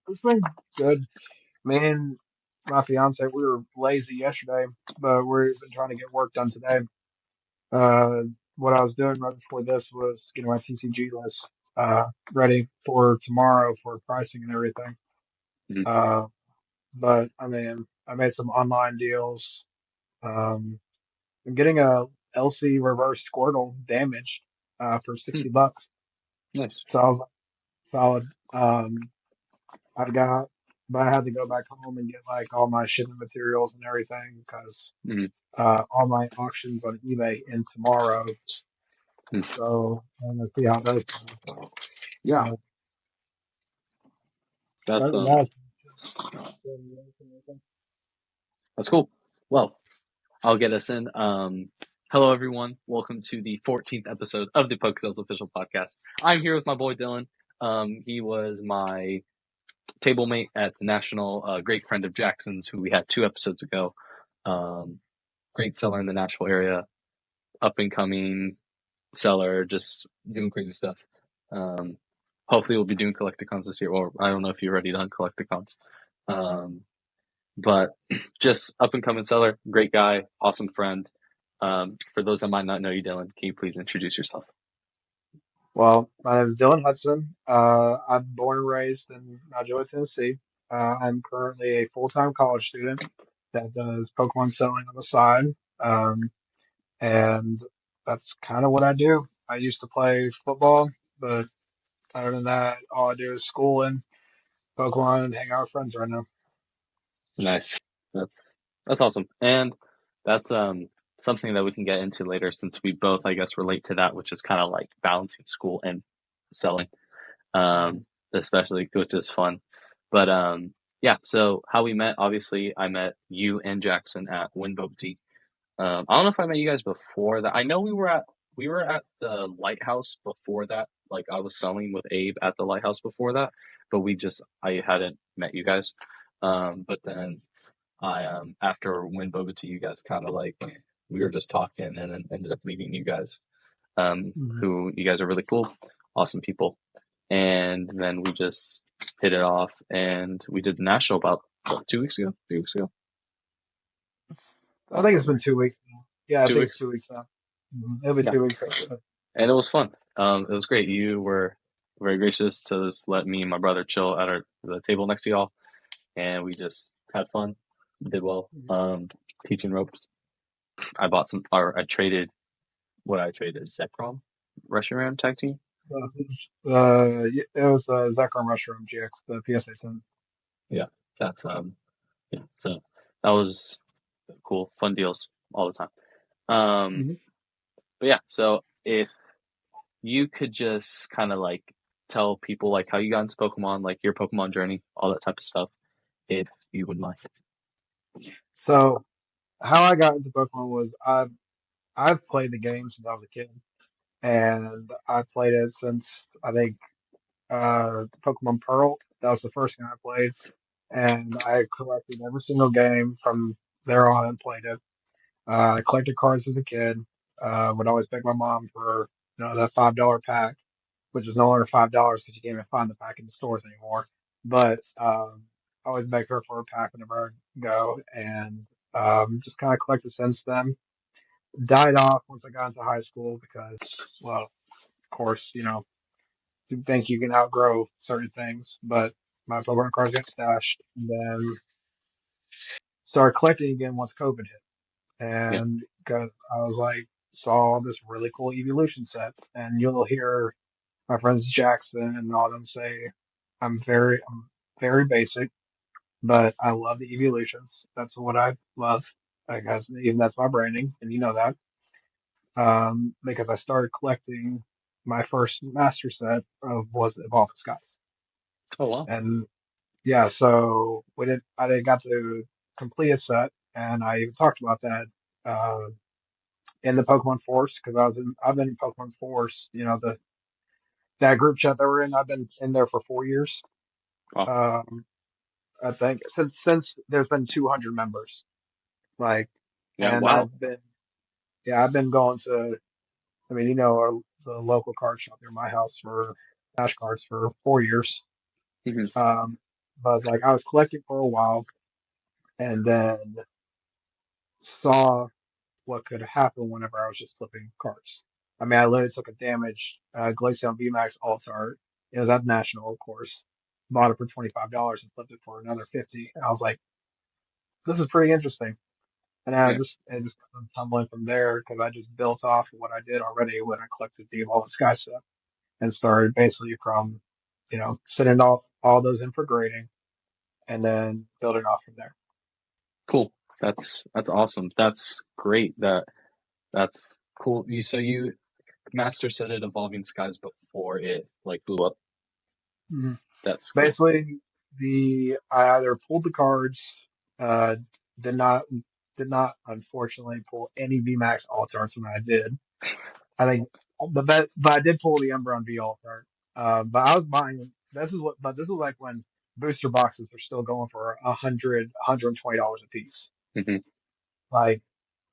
It's been good. Me and my fiance, we were lazy yesterday, but we've been trying to get work done today. Uh, what I was doing right before this was getting my TCG list ready for tomorrow for pricing and everything. Mhm. Uh, but I mean, I made some online deals. I'm getting a LC reverse Squirtle damaged for Hmm. $60. Nice. So I was like, solid. I got, but I had to go back home and get like all my shipping materials and everything because Hmm. all my auctions on eBay in tomorrow. Hmm. So I'm gonna see how those go. Yeah, Uh, that's other than that, that's cool. Well, I'll get us in. Hello everyone. Welcome to the 14th episode of the Pokémon official podcast. I'm here with my boy Dylan. He was my table mate at the National, great friend of Jackson's, who we had 2 episodes ago. Great seller in the Nashville area, up and coming seller, just doing crazy stuff. Hopefully we'll be doing Collecticons this year, or I don't know if you're already done Collecticons. But just up and coming seller, great guy, awesome friend. For those that might not know you, Dylan, can you please introduce yourself? well, my name is Dylan Hudson. I'm born and raised in Nashville, Tennessee. I'm currently a full-time college student that does Pokemon selling on the side. Um, and that's kind of what I do. I used to play football, but other than that, all I do is school and Pokemon and hang out with friends right now. Nice. That's awesome. And that's something that we can get into later since we both, I guess, relate to that, which is kind of like balancing school and selling. Especially, which is fun. But yeah, so how we met, obviously I met you and Jackson at Winboat Tea. I don't know if I met you guys before that. I know we were at the lighthouse before that. Like I was selling with Abe at the lighthouse before that, but I hadn't met you guys. But then I after Win Boba to you guys kind of like we were just talking and then ended up meeting you guys. Mhm. Who you guys are really cool, awesome people. And then we just hit it off and we did the national about 2 weeks ago, 3 weeks ago, I think it's been 2 weeks now. Yeah, I two think it's weeks. 2 weeks now. It'll be Yeah. 2 weeks. And it was fun. It was great. You were very gracious to just let me and my brother chill at the table next to y'all, and we just had fun. Did well. Teaching ropes. I bought some, or I traded what I traded. Zekrom, Russian Ram tag team. It was Zekrom Mushroom GX, the PSA 10. Yeah, that's yeah. So that was cool, fun deals all the time. Um, Mm-hmm. but yeah, so if you could just kind of like tell people like how you got into Pokemon, like your Pokemon journey, all that type of stuff, if you would mind. So how I got into Pokemon was I've played the game since I was a kid, and I played it since I think Pokemon Pearl. That was the first game I played, and I collected every single game from there on and played it. I collected cards as a kid. Would always beg my mom for that $5 pack, which is no longer $5 because you can't even find the pack in the stores anymore. But I always beg her for a pack whenever I go, and just kind of collected since then. Died off once I got into high school because, well, of course, you think you can outgrow certain things, but my Pokemon cards got stashed, and then started collecting again once COVID hit. Yeah. And because I was like, saw this really cool evolution set, and you'll hear my friends Jackson and all them say, I'm very basic, but I love the evolutions. That's what I love. Because even that's my branding, and you know that. Because I started collecting my first master set of was Evolved Skies. Oh wow. And yeah, so I didn't got to complete a set, and I even talked about that uh, in the Pokemon Force because I've been in Pokemon Force, that group chat that we're in. I've been in there for 4 years. Wow. Um, I think since there's been 200 members, like, Yeah. and Wow. I've been going to, I mean, the local card shop near my house for cash cards for 4 years. Mhm. Um, but like I was collecting for a while, and then saw what could happen whenever I was just flipping cards. I mean, I literally took a damage Glaceon VMAX Altar. It was at National, of course. Bought it for $25 and flipped it for another 50. And I was like, this is pretty interesting. And Yeah, it just kind of tumbling from there because I just built off of what I did already when I collected the Evolved Sky stuff and started basically from, setting all those in for grading and then building off from there. cool. That's awesome. That's great. That's cool. You master set it Evolving Skies before it like blew up. Mm-hmm. That's cool. Basically, the I either pulled the cards, uh, did not unfortunately pull any VMAX altars when I did. I think but I did pull the Umbreon V altar. But I was buying this is like when booster boxes are still going for $120 a piece. Hmm. Like,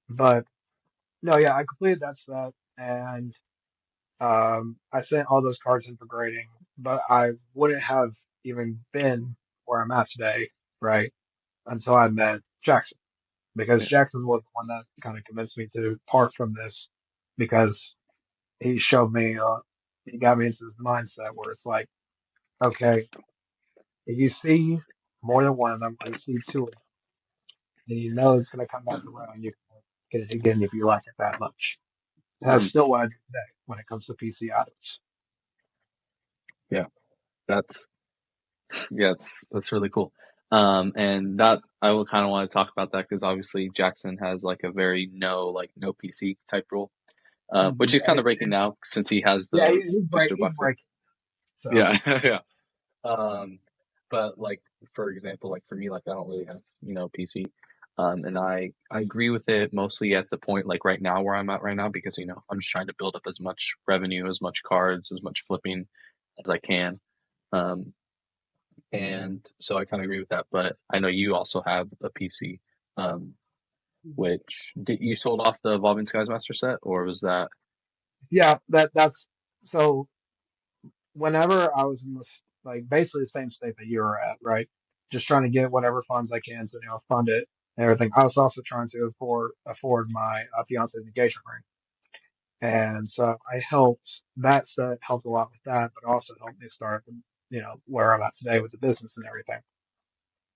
but no, yeah, I completed that set and I sent all those cards in for grading, but I wouldn't have even been where I'm at today, right, until I met Jackson. Because Yeah. Jackson was the one that kind of convinced me to part from this because he showed me, he got me into this mindset where it's like, okay, if you see more than one of them, or you see two of them, then you know it's going to come back around. You can get it again if you like it that much. And that's Hmm. still what I do today when it comes to PC items. Yeah. That's that's really cool. And that I will kind of want to talk about that because obviously Jackson has like a very no PC type rule, which he's kind of breaking now since he has Yeah, those booster he's boxes. breaking. So Yeah, yeah. Um, but like for example, like for me, like I don't really have PC, and I agree with it mostly at the point like right now where I'm at right now because I'm just trying to build up as much revenue, as much cards, as much flipping as I can. Um, and so I kind of agree with that. But I know you also have a PC, um, which did you sold off the Evolving Skies Master set, or was that? yeah, that's so. Whenever I was in this, like basically the same state that you were at, right? Just trying to get whatever funds I can to fund it and everything. I was also trying to afford my fiance's engagement ring, and so I helped. That set helped a lot with that, but also helped me start, where I'm at today with the business and everything.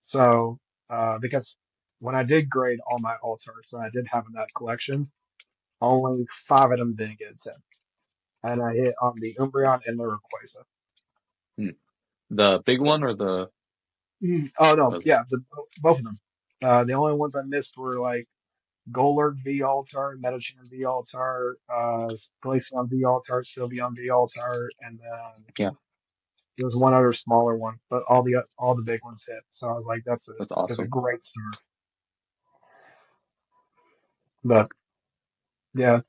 So because when I did grade all my altars that I did have in that collection, only five of them didn't get a 10. And I hit on the Umbreon and the Rayquaza. Hmm, the big So, one or the? oh no, Or, yeah, both of them. The only ones I missed were like Golurk V Altar, Metachan V Altar, Glaceon V Altar, Sylveon V Altar, and then yeah, there was one other smaller one, but all the big ones hit. So I was like, that's that's a awesome. great start. But yeah,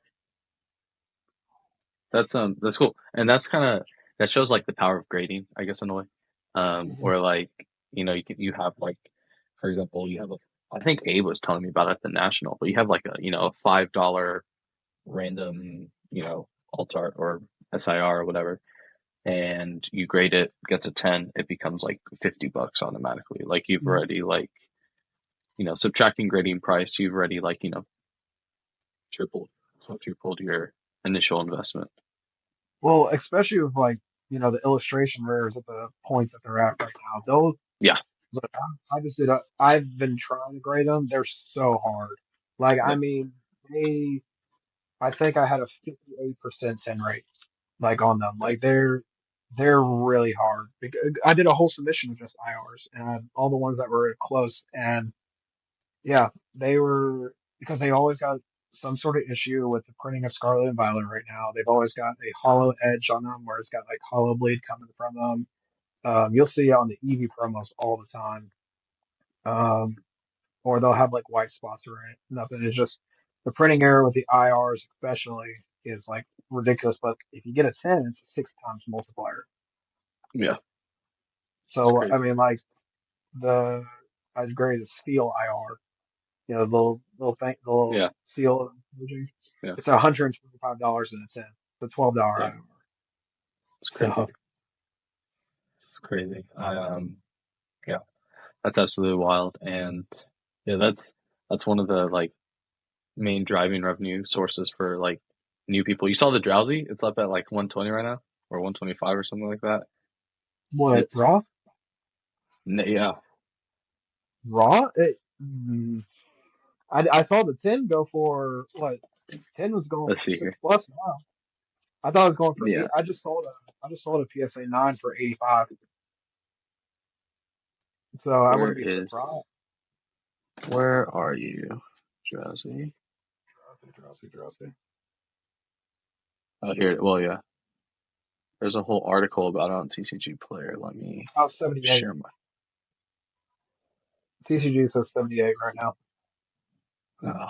That's cool, and that's kind of that shows like the power of grading, I guess in a way, where like you have like, for example, you have a I think Abe was telling me about it at the National, but you have like a $5 random alt art or SIR or whatever, and you grade it, gets a 10, it becomes like $50 automatically. Like you've already like subtracting grading price, you've already like tripled, quadrupled your initial investment. well, especially with like the illustration rares at the point that they're at right now. Those Yeah, Look, I just did. I've been trying to grade them. They're so hard. Like, I yeah, mean, they. I think I had a 58% 10 rate, like on them. yeah. Like they're really hard. I did a whole submission of just IRs and all the ones that were close, and yeah, they were because they always got some sort of issue with the printing of Scarlet and Violet right now. They've always got a hollow edge on them where it's got like hollow bleed coming from them. You'll see it on the Eevee promos all the time. Um, or they'll have like white spots or nothing. It's just the printing error with the IRs, especially, is like ridiculous. But if you get a 10, it's a 6 times multiplier. Yeah, it's So, I crazy. mean, like the I'd grade a steel IR, the little thing, the little Yeah, seal emoji. yeah, It's $125 in a 10. It's a $12 yeah. IR. It's crazy. So, It's crazy. Yeah, that's absolutely wild. And yeah, that's one of the like main driving revenue sources for like new people. You saw the Drowsy? It's up at like 120 right now or 125 or something like that. What, It's Raw? yeah. Raw? I saw the 10 go for what? 10 was going Let's for see six here. plus now. I thought it was going for eight. Yeah, I just sold a PSA 9 for 85. So I where wouldn't be is surprised. where are you, Drowsy? Drowsy. Oh, here. Well, yeah. There's a whole article about it on TCG Player. Let me I was 78. share my. TCG says 78 right now. Oh,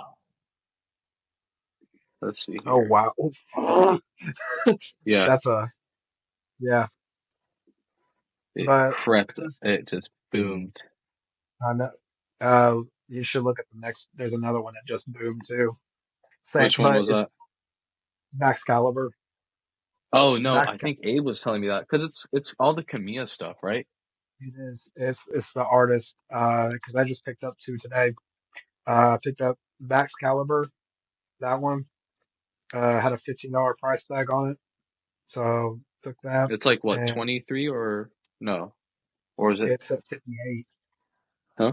let's see Oh, here. wow. Yeah, That's yeah. it But crept. It just boomed. I know. You should look at the next. There's another one that just boomed too. Same, Which one but was it's that? Max Caliber. Oh no, Max I think Abe was telling me that because it's all the Kamiya stuff, right? It is. It's the artist. Because I just picked up two today. Picked up Max Caliber. That one had a $15 price tag on it, so took that, It's like what and 23 or no, or is it? it's at 58. Huh?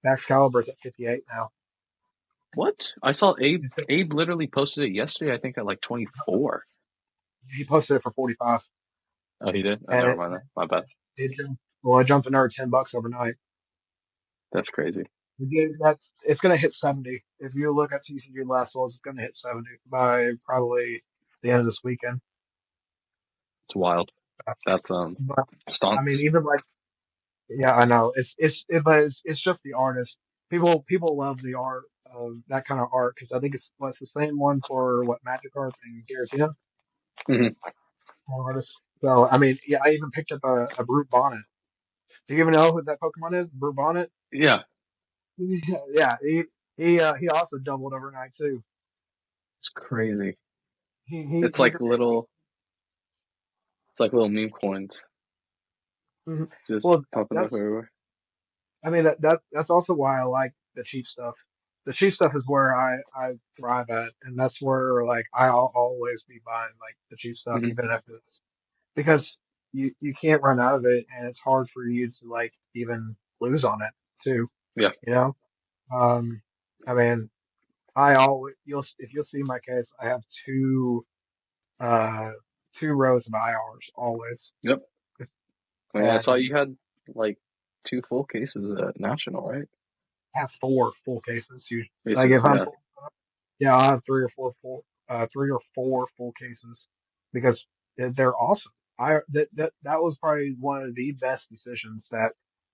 Max Caliber's at 58 now. What? I saw Abe. He's got- Abe literally posted it yesterday. I think at like 24. He posted it for 45, Oh, he did. Oh, and never mind that. My bad. it jumped another $10 overnight. That's crazy. It's going to hit 70. If you look at TCG last holds, it's going to hit 70 by probably the end of this weekend. It's wild. That's But I mean, stunts. even like, yeah, I know but it's just the artist. People love the art of that kind of art because I think it's the same one for what Magikarp and Giratina Hmm. artists. So I mean, yeah, I even picked up a Brute Bonnet. Do you even know who that Pokemon is? Brute Bonnet? Yeah, Yeah, he also doubled overnight too. it's crazy. He It's he like just hit me. little. It's like little meme coins Mhm. just Well, popping up that's everywhere. I mean that's also why I like the cheap stuff. The cheap stuff is where I thrive at, and that's where like I'll always be buying like the cheap stuff, Hmm. even if it's because you can't run out of it, and it's hard for you to like even lose on it too. Yeah. You know, um, I mean, I always you'll if you'll see my case, I have uh two rows of IRs always. Yep. I mean, I saw And you had like two full cases at National, right? have four full cases. You like Cases, if I'm yeah. yeah, I'll have three or four full cases because they're awesome. That was probably one of the best decisions that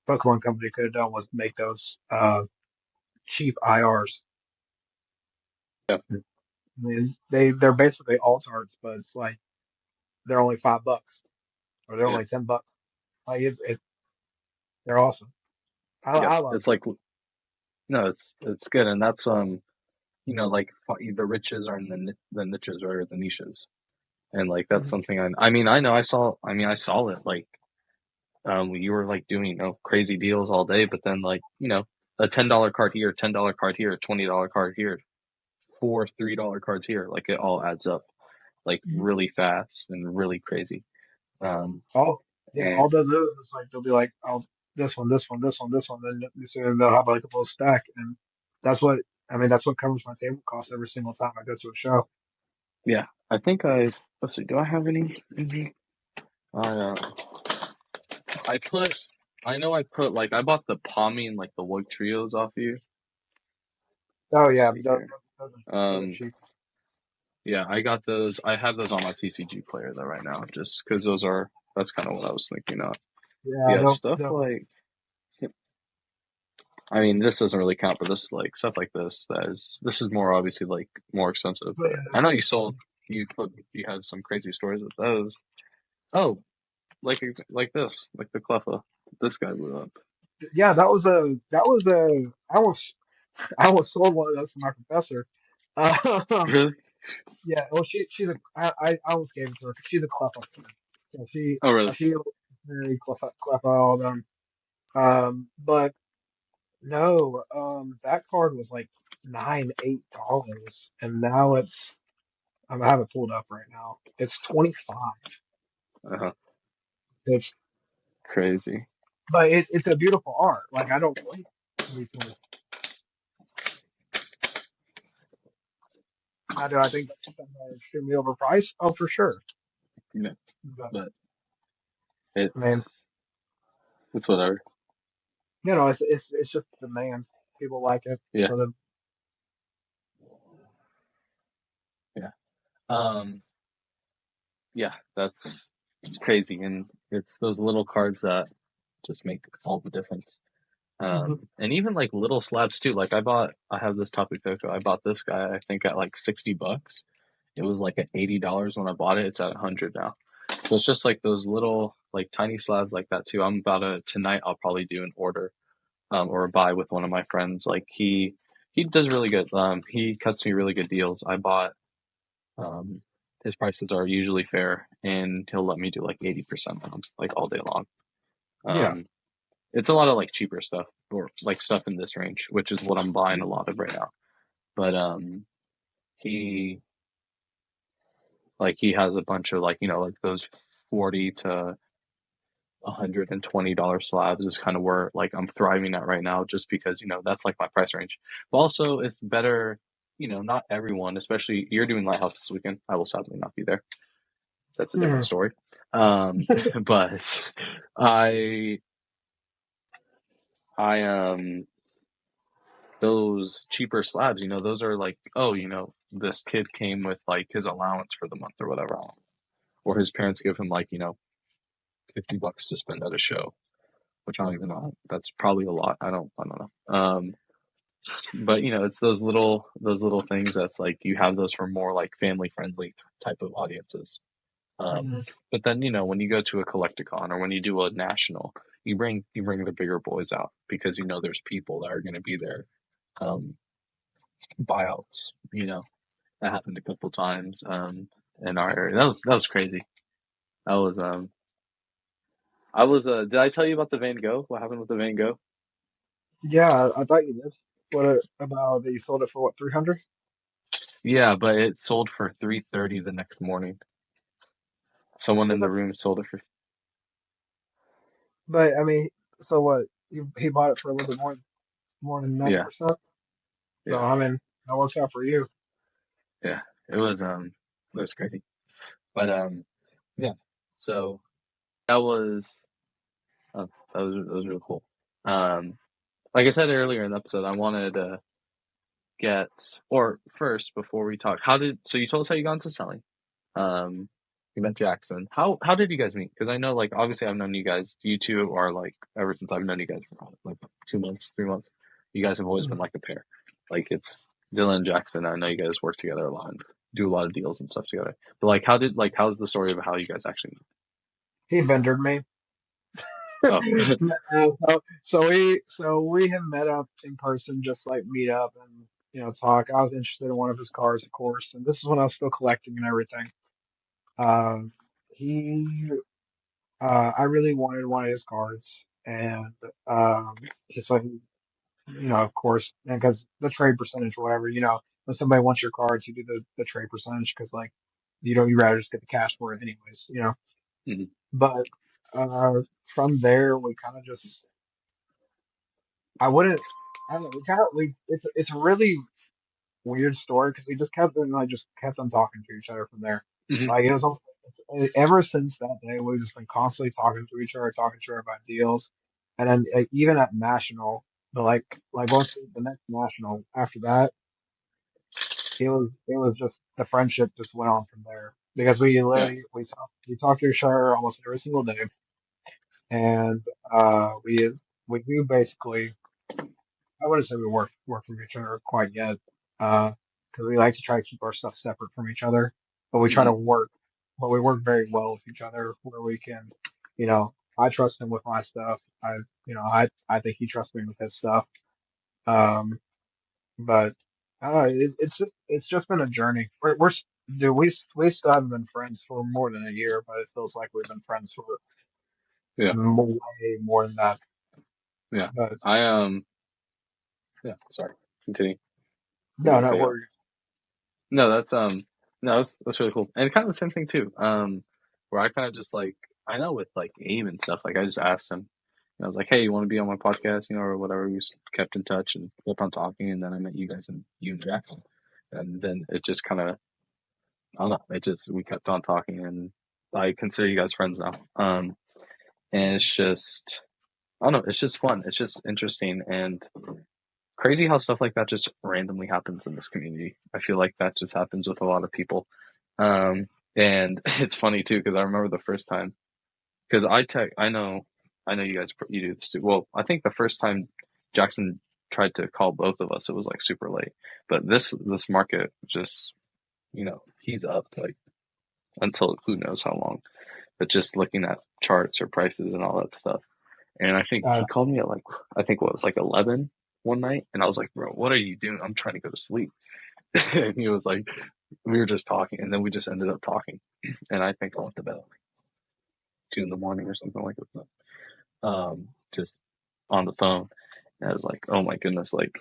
Pokemon Company could have done was make those cheap IRs. Yeah. I mean, they're basically alt arts, but it's like they're only $5 or they're Yeah. only $10. Like they're awesome. Yeah. I love It's like no, it's good, and that's like the riches are in the niches or the niches, and like them. that's something I mean I know I saw it like you were like doing crazy deals all day, but then like a $10 card here, $10 card here, $20 card here, four $3 cards here, like it all adds up like Mhm. really fast and really crazy. Um, All yeah, and all they'll do is like they'll be like, oh, this one, then they'll have like a little stack, and that's what I mean. That's what covers my table cost every single time I go to a show. yeah, I think let's see, do I have any? I I put, I know I put like I bought the Pommy and like the white trios off you. Oh Let's yeah, see here. those are Um, cheap. yeah, I got those. I have those on my TCG player though right now, just because that's kind of what I was thinking of. Yeah, Yeah, stuff they'll like, I mean, this doesn't really count, but this like stuff like this is more obviously like more expensive. but But I know you had some crazy stories with those. Oh, like this, like the Cleffa. This guy blew up. yeah, I almost sold one of those to my professor. Really? Yeah, well, I almost gave it to her because she's a Cleffa fan. Yeah, Oh, really? she very Cleffa all them. But no, that card was like $8, and now I have it pulled up right now. It's 25. Uh-huh. It's Crazy. but it's a beautiful art. Like I don't think anything. Now, do I think that's extremely overpriced? Oh, for sure. Yeah. But But I mean, it's whatever. it's just demand. People like it, Yeah. so then Yeah. Um, yeah, it's crazy. And it's those little cards that just make all the difference. Mhm. And even like little slabs too. Like I have this Tapu Koko. I bought this guy, I think at like $60. It was like at $80 when I bought it. It's at 100 now. So it's just like those little, like tiny slabs like that too. Tonight I'll probably do an order, or a buy with one of my friends. Like he does really good. He cuts me really good deals. Um, his prices are usually fair and he'll let me do like 80% on them, like all day long. Yeah. Um, it's a lot of like cheaper stuff or like stuff in this range, which is what I'm buying a lot of right now. But he he has a bunch of like those 40 to $120 slabs is kind of where like I'm thriving at right now, just because that's like my price range. But also it's better, not everyone, especially you're doing Lighthouse this weekend. I will sadly not be there. That's a different Mhm. story. Um, but I I those cheaper slabs, those are like, oh, this kid came with like his allowance for the month or whatever, or his parents give him like, $50 to spend at a show, which I don't even know. That's probably a lot. I don't know. But it's those little things that's like you have those for more like family friendly type of audiences. Mhm. But then when you go to a collecticon or when you do a national, you bring the bigger boys out because there's people that are going to be there. Um, Buyouts, that happened a couple times in our area. That was crazy. That was I was did I tell you about the Van Gogh? What happened with the Van Gogh? Yeah, I thought you did. What about that? You sold it for what, 300? Yeah, but it sold for 330 the next morning. Someone Well, in the that's. room sold it for. But I mean, so what? He bought it for a little bit more than Yeah, 90%. So yeah, I mean, that works out for you. yeah. It was crazy. But yeah. So that was that was really cool. Like I said earlier in the episode, I wanted to get or first before we talk, so you told us how you got into selling. Um, you met Jackson. How did you guys meet? Because I know like obviously I've known you guys. You two are like ever since I've known you guys for like 2 months, 3 months. You guys have always been Mhm. like a pair. Like it's Dylan and Jackson. I know you guys work together a lot and do a lot of deals and stuff together. But how's the story of how you guys actually He vendored me. met? Oh, So we have met up in person, just like meet up and talk. I was interested in one of his cars, of course, and this is when I was still collecting and everything. Um, he, I really wanted one of his cars, and so of course, and because the trade percentage, or whatever, when somebody wants your cards, you do the trade percentage because like you rather just get the cash for it anyways. mhm. But from there, we kind of just I wouldn't. I don't know. It's a really weird story because we just kept and like just kept on talking to each other from there. Mhm. Like ever since that day, we've just been constantly talking to each other, talking to her about deals, and then even at national, but like once the next national after that, it was just the friendship just went on from there because we Yeah. literally we talked to each other almost every single day, and we do basically. I wouldn't say we work from each other quite yet, because we like to try to keep our stuff separate from each other. But we try to Mhm. work, but we work very well with each other, where we can, I trust him with my stuff. I think he trusts me with his stuff. Um, but I don't know. It's just been a journey. Dude, we still haven't been friends for more than a year, but it feels like we've been friends for Yeah. way more than that. Yeah. But Yeah, sorry. Continue. Didn't no, mean to no cut you off. worries. No, that's really cool. And kind of the same thing too. Where I kind of just like I know with like Abe and stuff, like I just asked him, and I was like, "Hey, you want to be on my podcast?" Or whatever. We just kept in touch and kept on talking, and then I met you guys and you and Jackson, and then it just kind of I don't know. It just we kept on talking, and I consider you guys friends now. And it's just I don't know. It's just fun. It's just interesting and crazy how stuff like that just randomly happens in this community. I feel like that just happens with a lot of people. And it's funny too because I remember the first time because I know you guys you do this too. Well, I think the first time Jackson tried to call both of us, it was like super late. But this market just he's up like until who knows how long. But just looking at charts or prices and all that stuff. And I think he Uh, called me at like I think what was like 11 one night, and I was like, "Bro, what are you doing? I'm trying to go to sleep." And he was like, "We were just talking," and then we just ended up talking. And I think I went to bed at like 2 in the morning or something like that. Just on the phone. And I was like, "Oh my goodness!" Like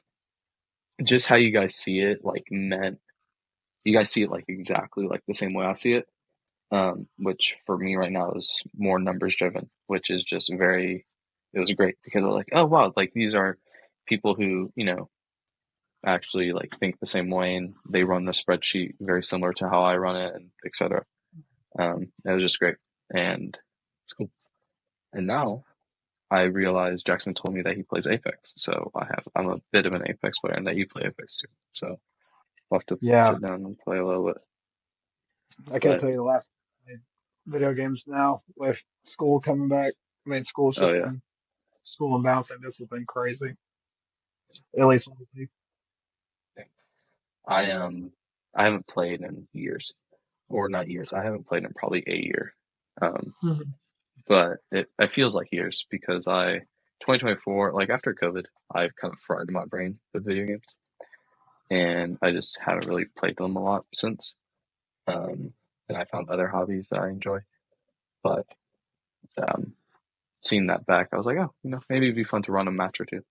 just how you guys see it, like meant you guys see it like exactly like the same way I see it. Which for me right now is more numbers driven, which is just it was great because I was like, oh wow, like these are people who, actually like think the same way and they run the spreadsheet very similar to how I run it and etc. It was just great and it's cool. And now I realize Jackson told me that he plays Apex, so I'm a bit of an Apex player and that you play Apex too. So I'll have to yeah, sit down and play a little bit. I can't But tell you the last time I played video games now with school coming back. I mean, school oh yeah. shifting, school and bouncing. This has been crazy. At least lately. I I haven't played in years, or not years. I haven't played in probably a year, um, Mhm. but it feels like years because 2024 like after COVID, I've kind of fried my brain with video games, and I just haven't really played them a lot since. Um, and I found other hobbies that I enjoy, but um, seeing that back, I was like, oh, maybe it'd be fun to run a match or two.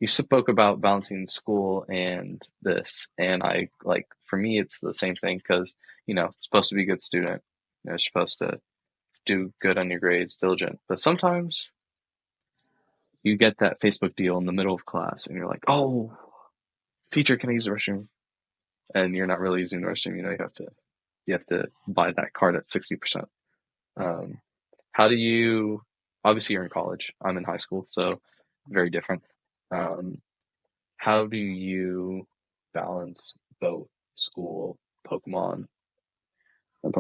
You spoke about balancing school and this, and I like for me, it's the same thing because supposed to be a good student, you're supposed to do good on your grades, diligent, but sometimes you get that Facebook deal in the middle of class, and you're like, oh, teacher, can I use the restroom? And you're not really using the restroom. You have to buy that card at 60%. Um, how do you? Obviously, you're in college. I'm in high school, so very different. Um, How do you balance both school, Pokemon, and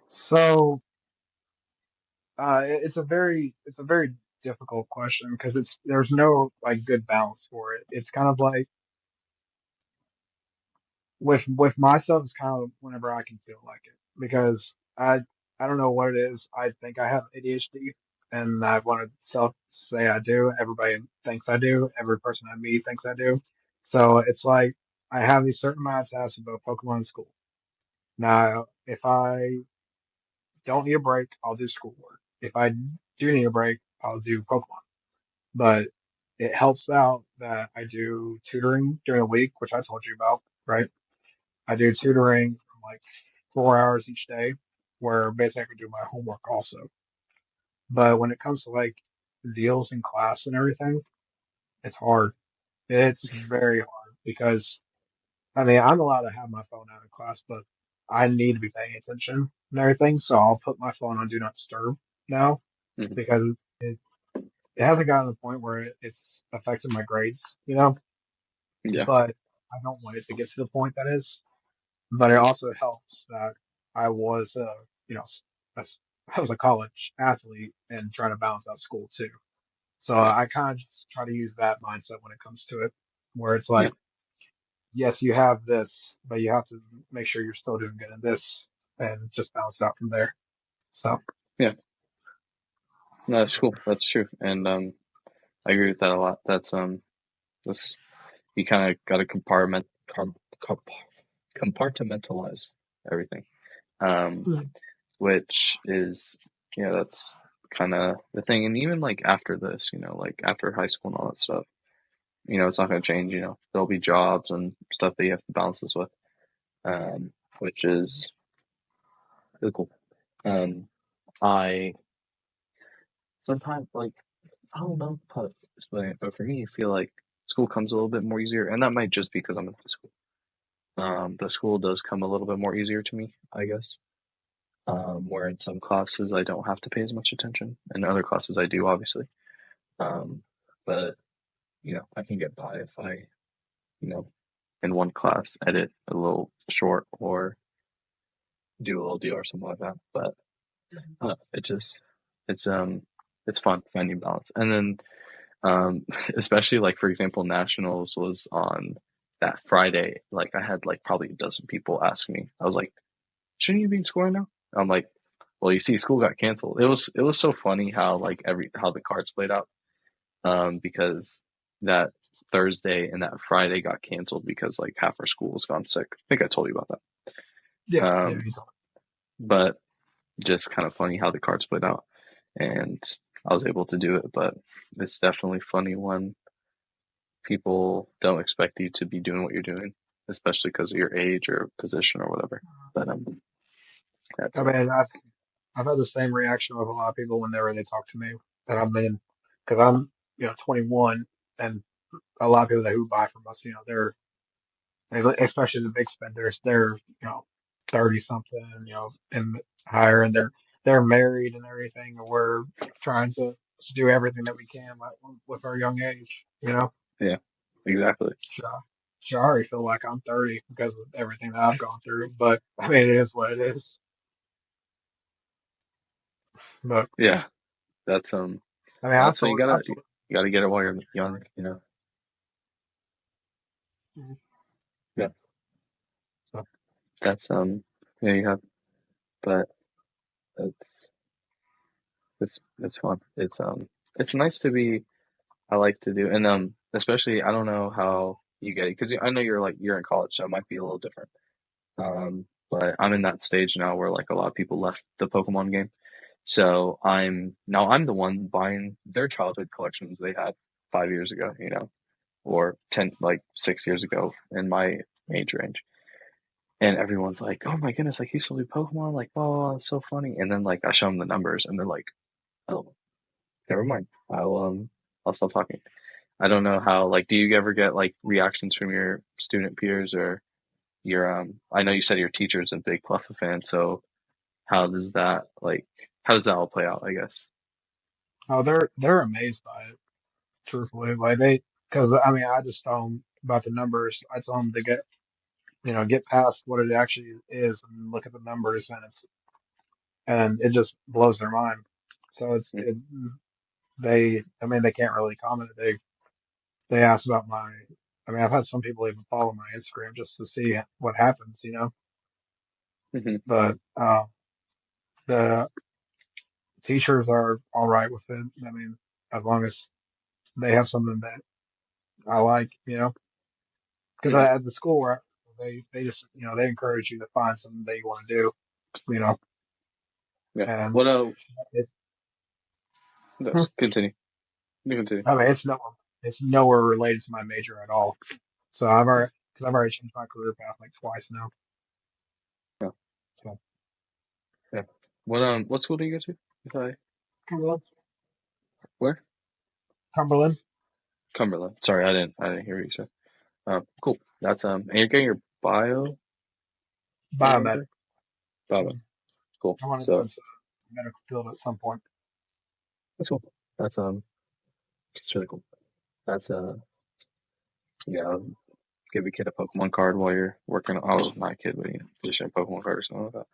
So it's a very difficult question because there's no like good balance for it. It's kind of like with myself, it's kind of whenever I can feel like it because I don't know what it is. I think I have ADHD, and I want to self say I do. Everybody thinks I do. Every person I meet thinks I do. So it's like I have these certain amount of tasks about Pokemon in school. Now, if I don't need a break, I'll do schoolwork. If I do need a break, I'll do Pokemon. But it helps out that I do tutoring during the week, which I told you about, right? I do tutoring for like 4 hours each day, where basically I can do my homework also. But when it comes to like deals in class and everything, it's hard. It's very hard because I mean I'm allowed to have my phone out of class, but I need to be paying attention and everything. So I'll put my phone on do not disturb now Mhm. because it hasn't gotten to the point where it's affected my grades, you know. Yeah, But I don't want it to get to the point that is. But it also helps that I was, you know, I was a college athlete and trying to balance out school too. So yeah, I kind of just try to use that mindset when it comes to it, where it's yeah, like, yes, you have this, but you have to make sure you're still doing good in this and just balance it out from there. So, yeah. No, that's cool. That's true, and I agree with that a lot. That's you kind of got to compartmentalize everything, um, Mhm. which is that's kind of the thing. And even like after this, like after high school and all that stuff, it's not going to change. There'll be jobs and stuff that you have to balance this with, which is really cool. I sometimes like I don't know how to explain it, but for me, I feel like school comes a little bit more easier, and that might just be because I'm in high school. The school does come a little bit more easier to me, I guess. Where in some classes I don't have to pay as much attention, and other classes I do, obviously. But I can get by if I, you know, in one class edit a little short or do a little deal or something like that. But it's it's fun finding balance, and then especially like for example, nationals was on that Friday. Like I had like probably a dozen people ask me. I was like, "Shouldn't you be in school right now?" I'm like, "Well, you see, school got canceled." It was so funny how like how the cards played out. Because that Thursday and that Friday got canceled because like half our school was gone sick. I think I told you about that. Yeah, yeah, you told But just kind of funny how the cards played out, and I was able to do it. But it's definitely funny when people don't expect you to be doing what you're doing, especially because of your age or position or whatever. But that's I it. mean, I've had the same reaction with a lot of people whenever they talk to me that I'm in, because I'm 21, and a lot of people that who buy from us, especially the big spenders, they're 30 something, and higher, and they're married and everything, and we're trying to do everything that we can with our young age. Yeah, exactly. So, so I already feel like I'm 30 because of everything that I've gone through, but I mean, it is what it is. But Yeah, that's I mean, that's what you gotta get it while you're young. Mhm. Yeah, So, that's yeah, you have, but it's it's fun. It's nice to be. I like to do, and especially I don't know how you get it because I know you're in college, so it might be a little different. But I'm in that stage now where like a lot of people left the Pokemon game, so I'm the one buying their childhood collections they had 5 years ago, or 10 like 6 years ago in my age range. And everyone's like, "Oh my goodness, like you still do Pokemon? Like, oh, it's so funny." And then like I show them the numbers, and they're like, "Oh, never mind. I'll stop talking." I don't know how, like, do you ever get like reactions from your student peers or I know you said your teacher's a big Cleffa fan, so how does that all play out, I guess? oh, they're amazed by it. Truthfully, like because I mean, I just tell them about the numbers. I tell them to get past what it actually is and look at the numbers, and it just blows their mind. So Mm, I mean, they can't really comment. They ask about I mean, I've had some people even follow my Instagram just to see what happens. hmm But the teachers are all right with it. I mean, as long as they have something that I like. Because Yeah, at the school where they just they encourage you to find something that you want to do, you know, yeah. and What it, yes, continue. You continue. I mean it's nowhere related to my major at all. So I've already changed my career path like twice now. Yeah, So yeah. What school do you go to? If I Cumberland, Where? Cumberland, Cumberland. Sorry, I didn't hear what you said. Cool. That's and you're getting your bio, if I biomed. remember. Bio. Cool. I want to go So into the medical field at some point. that's cool. That's it's really cool. That's yeah, give a kid a Pokemon card while you're working. I was not a kid, but just a Pokemon card or something like that.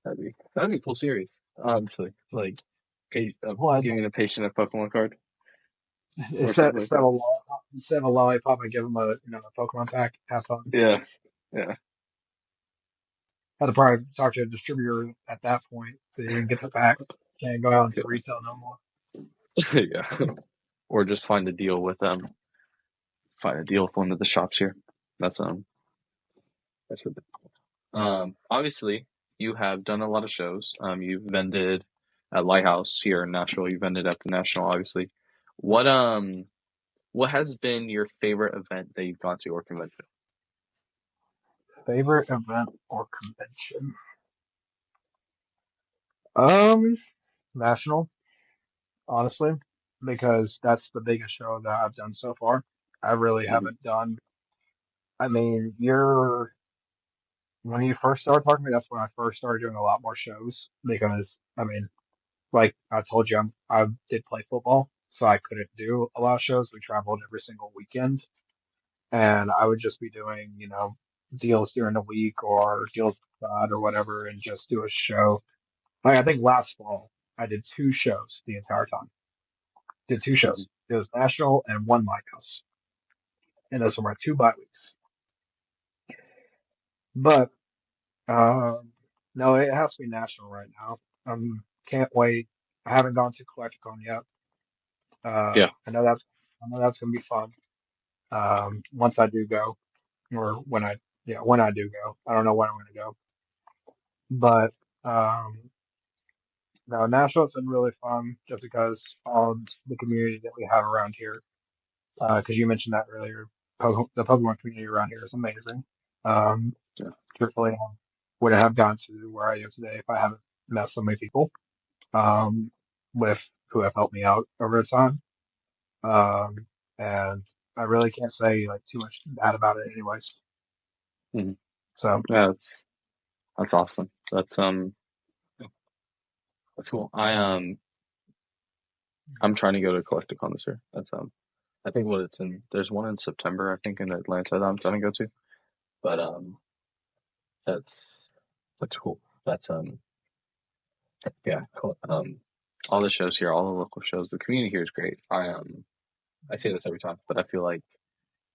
That'd be a cool series. Honestly, like, Well, giving a patient a Pokemon card or instead something like instead that. of a instead of a lollipop, I give them a Pokemon pack. Have fun. Yeah, yeah, Had to probably talk to a distributor at that point so you can get the packs. Can't go out into yeah, retail no more. yeah. Or just find a deal with one of the shops here. That's that's really cool. Obviously, you have done a lot of shows. You've vended. at Lighthouse here in Nashville. You've ended at the National, obviously. What what has been your favorite event that you've gone to or convention? Favorite event or convention? Um, National, honestly, because that's the biggest show that I've done so far. I really Mm-hmm. haven't done. I mean, you're when you first started talking to me, that's when I first started doing a lot more shows because I mean, like I told you, I did play football, so I couldn't do a lot of shows. We traveled every single weekend, and I would just be doing, deals during the week or deals or whatever, and just do a show. Like I think last fall, I did two shows the entire time. Did two Mm-hmm. shows. It was national and one Lighthouse, and those were my two bye weeks. But no, it has to be national right now. Can't wait. I haven't gone to Collecticon yet. Yeah. I know that's gonna be fun. Once I do go, or when I do go, I don't know when I'm gonna go, but um, no, Nashville's been really fun just because of the community that we have around here. Because you mentioned that earlier, the Pokemon community around here is amazing. Um, Yeah. Truthfully, I wouldn't have gotten to where I am today if I haven't met so many people um, with who have helped me out over time. Um, and I really can't say like too much bad about it, anyways. Mm-hmm. So Yeah, that's awesome. That's cool. I'm trying to go to Collecticon this year. I think what it's in. There's one in September, I think, in Atlanta that I'm trying to go to. But that's that's cool. Yeah, cool. All the shows here, all the local shows, the community here is great. I say this every time, but I feel like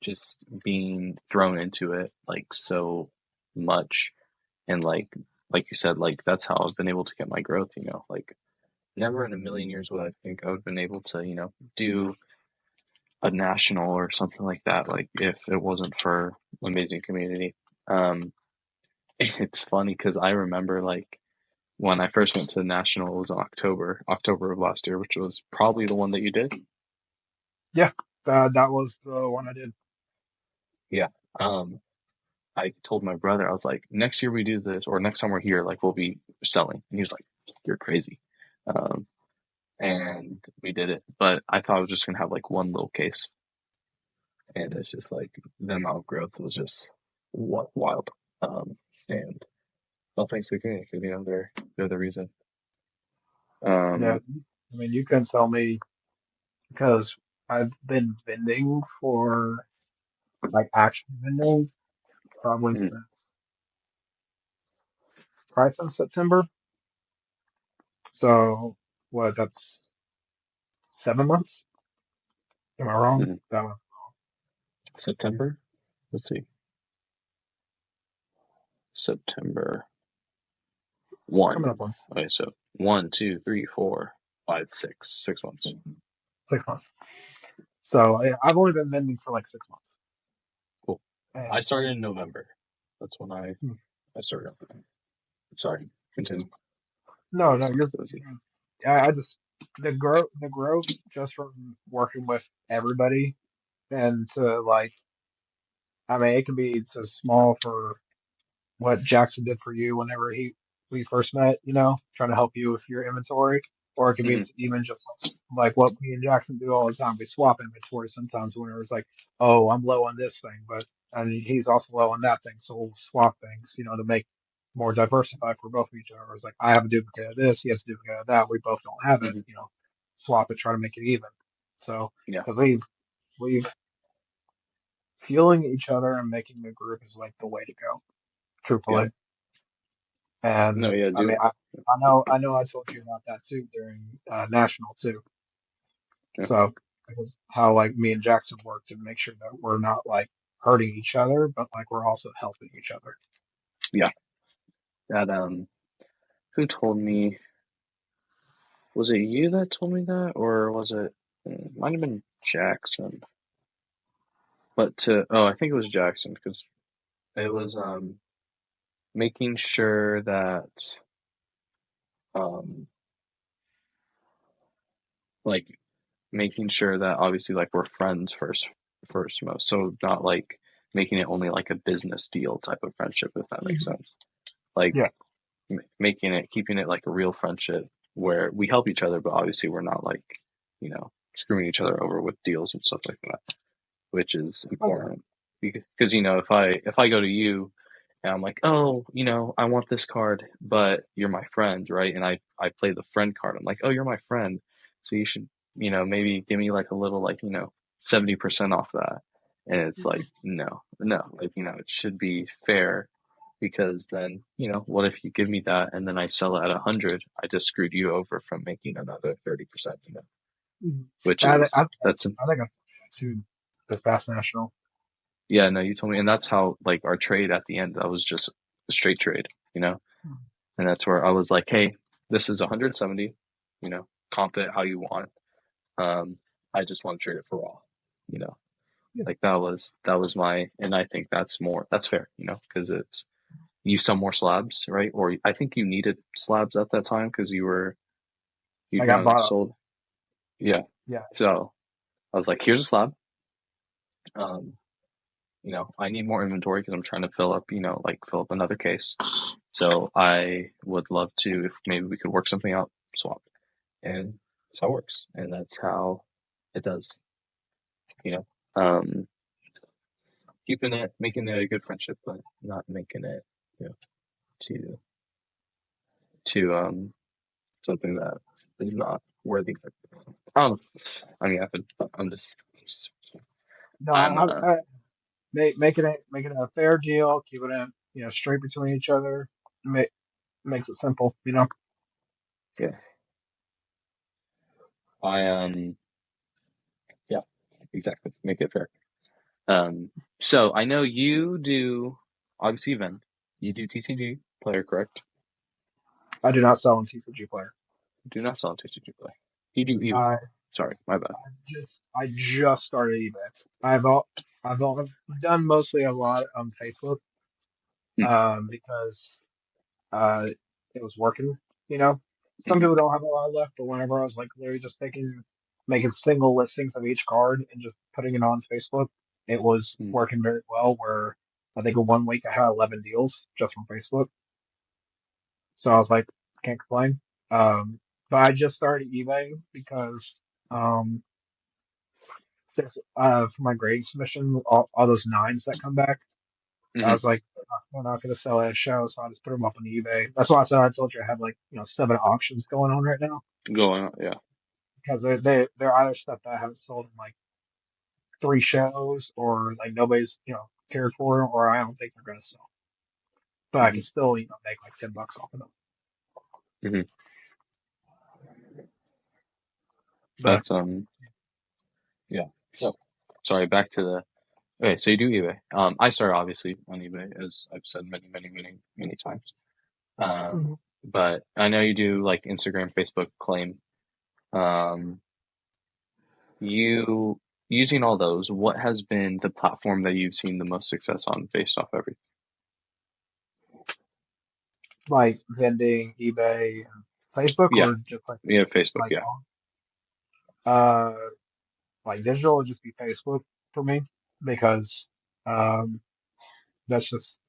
just being thrown into it like so much, and like you said, like that's how I've been able to get my growth. Like never in a million years would I think I would have been able to do a national or something like that. Like if it wasn't for amazing community. Um, it's funny because I remember like when I first went to the national, it was in October of last year, which was probably the one that you did. yeah, that was the one I did. Yeah. Um, I told my brother, I was like, next year we do this, or next time we're here, like we'll be selling. And he was like, you're crazy. Um, and we did it, but I thought I was just gonna have like one little case, and it's just like the amount of growth was just what wild. And well, thanks to the community, 'cause, they're the reason. Yeah, Um, I mean, you can tell me because I've been vending for like action vending probably mhm, since probably since September. So what? That's 7 months. Am I wrong? mhm. That one September. Let's see, September coming 1. up on Okay, so 1, 2, 3, 4, 5, 6, 6 months. 6 months. So yeah, I've only been vending for like 6 months. Cool. I And started in November. That's when hmm, I started. Sorry, continue. no, you're good. I just the growth just from working with everybody and to like I mean it can be so small for what Jackson did for you whenever we first met, trying to help you with your inventory, or it could be Hmm. even just like what me and Jackson do all the time. We swap inventory sometimes whenever it's like, oh, I'm low on this thing, but and he's also low on that thing, so we'll swap things, to make more diversified for both of each other. It's like I have a duplicate of this, he has a duplicate of that. We both don't have it, Hmm. swap it, try to make it even. So, Yeah, 'cause we've fueling each other and making a group is like the way to go, yeah. truthfully. No, And yeah, I mean, dude. I know I told you about that too during national too. Yeah, So because how like me and Jackson work to make sure that we're not like hurting each other, but like we're also helping each other. yeah. That who told me? Was it you that told me that, or was it? Might have been Jackson. But I think it was Jackson because it was making sure that um like making sure that obviously like we're friends first most. So not like making it only like a business deal type of friendship, if that makes Mhm. sense. Like Yeah. making it, keeping it like a real friendship where we help each other, but obviously we're not like, screwing each other over with deals and stuff like that, which is Okay. important. Because, if I go to you and I'm like, oh, I want this card, but you're my friend, right? And I play the friend card. I'm like, oh, you're my friend. So you should, maybe give me like a little, like, 70% off that. And it's like, no, no, like, it should be fair because then, what if you give me that and then I sell it at 100? I just screwed you over from making another 30%, Mhm. which I, is, I, that's, I think I to the Fast National. yeah, no, you told me. And that's how, like, our trade at the end, that was just a straight trade, And that's where I was like, hey, this is 170, comp it how you want. Um, I just want to trade it for raw, you know, Yeah. like that was and I think that's fair, because you sell more slabs, right? Or I think you needed slabs at that time because I you'd got bought up. sold. Yeah. Yeah. So I was like, here's a slab. Um, I need more inventory because I'm trying to fill up another case. So I would love to, if maybe we could work something out, swap. And that's how it works. And that's how it does, you know. Um, making it a good friendship, but not making it, to something that is not worthy. Um, I mean, I'm just No, I'm making it a fair deal, keeping it straight between each other, makes it simple. yeah, I yeah, exactly. Make it fair. So I know you do obviously event. You do TCG player, correct? I do not sell in TCG player. Do not sell TCG player. You do eBay. I Sorry, my bad. I just started eBay. I've done mostly a lot on Facebook Mm, because uh it was working. You know, some mhm, people don't have a lot left, but whenever I was like literally just making single listings of each card and just putting it on Facebook, it was mm, working very well. Where I think in 1 week I had 11 deals just from Facebook. So I was like, can't complain. But I just started eBay because um, for my grading submission, all those nines that come back, I mhm. was like, I'm not going to sell at a show, so I just put them up on eBay. That's why I told you I have like 7 auctions going on right now Going on, yeah. because they're either stuff that I haven't sold in like 3 shows or like nobody's cared for or I don't think they're going to sell. But I can Hmm. still make like $10 off of them. Hmm. But That's yeah. So sorry, back to the okay. So you do eBay. I started obviously on eBay as I've said many, many, many, many times. Um, Mhm. but I know you do like Instagram, Facebook, Claim. Um, you using all those, what has been the platform that you've seen the most success on based off everything? like vending, eBay, and Facebook, Yeah, or just yeah, Facebook. like Yeah. uh like digital would just be Facebook for me because um that's just